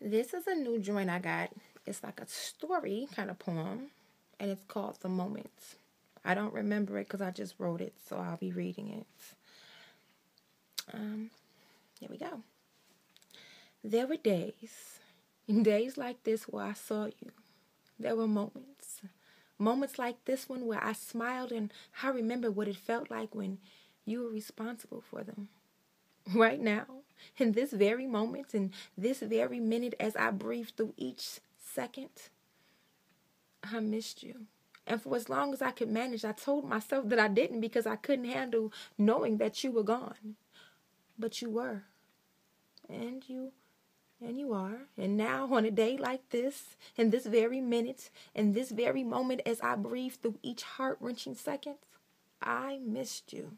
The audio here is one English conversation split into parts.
This is a new joint I got. It's like a story kind of poem, and it's called The Moments. I don't remember it because I just wrote it, so I'll be reading it. Here we go. There were days like this where I saw you. There were moments like this one where I smiled and I remember what it felt like when you were responsible for them. Right now, in this very moment, in this very minute, as I breathe through each second, I missed you. And for as long as I could manage, I told myself that I didn't because I couldn't handle knowing that you were gone. But you were. And you are. And now, on a day like this, in this very minute, in this very moment, as I breathe through each heart-wrenching second, I missed you.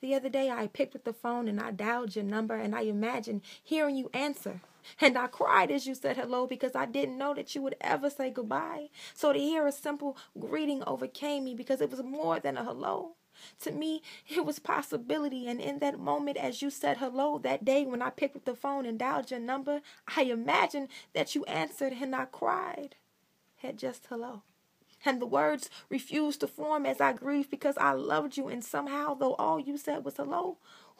The other day, I picked up the phone and I dialed your number and I imagined hearing you answer. And I cried as you said hello because I didn't know that you would ever say goodbye. So to hear a simple greeting overcame me because it was more than a hello. To me, it was possibility. And in that moment, as you said hello, that day when I picked up the phone and dialed your number, I imagined that you answered and I cried at just hello. And the words refused to form as I grieved because I loved you. And somehow, though all you said was hello,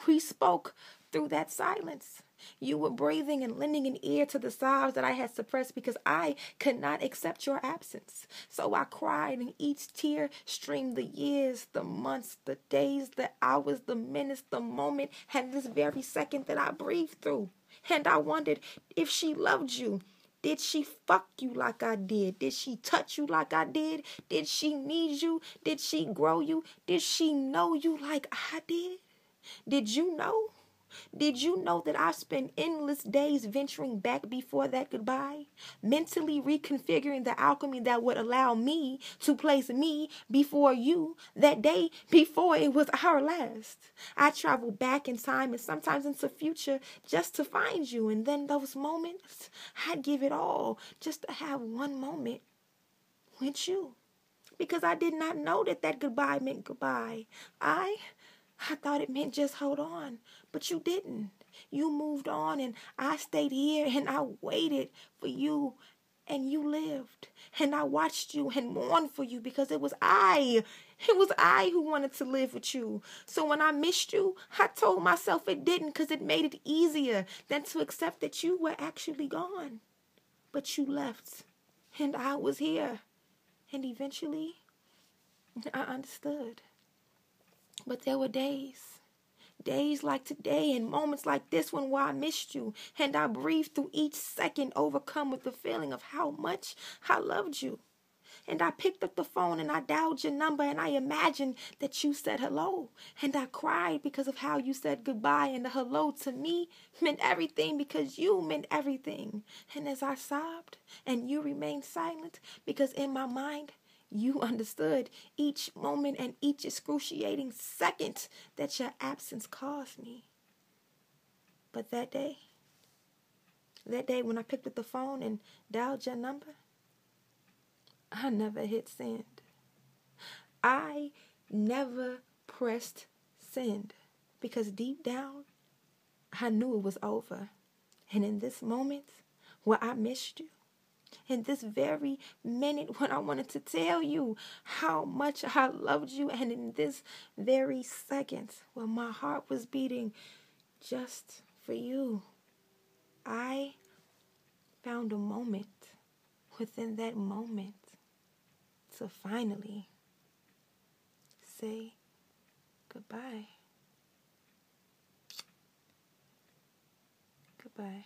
we spoke through that silence. You were breathing and lending an ear to the sobs that I had suppressed because I could not accept your absence. So I cried, and each tear streamed the years, the months, the days, the hours, the minutes, the moment, and this very second that I breathed through. And I wondered if she loved you. Did she fuck you like I did? Did she touch you like I did? Did she need you? Did she grow you? Did she know you like I did? Did you know? Did you know that I spent endless days venturing back before that goodbye? Mentally reconfiguring the alchemy that would allow me to place me before you that day before it was our last. I traveled back in time and sometimes into future just to find you. And then those moments, I'd give it all just to have one moment with you. Because I did not know that goodbye meant goodbye. I thought it meant just hold on, but you didn't. You moved on and I stayed here and I waited for you and you lived. And I watched you and mourned for you because it was I who wanted to live with you. So when I missed you, I told myself it didn't because it made it easier than to accept that you were actually gone. But you left and I was here. And eventually, I understood. But there were days like today and moments like this one where I missed you. And I breathed through each second, overcome with the feeling of how much I loved you. And I picked up the phone and I dialed your number and I imagined that you said hello. And I cried because of how you said goodbye. And the hello to me meant everything because you meant everything. And as I sobbed and you remained silent because in my mind, you understood each moment and each excruciating second that your absence caused me. But that day when I picked up the phone and dialed your number, I never hit send. I never pressed send because deep down, I knew it was over. And in this moment where I missed you, in this very minute when I wanted to tell you how much I loved you, and in this very second when my heart was beating just for you, I found a moment within that moment to finally say goodbye. Goodbye.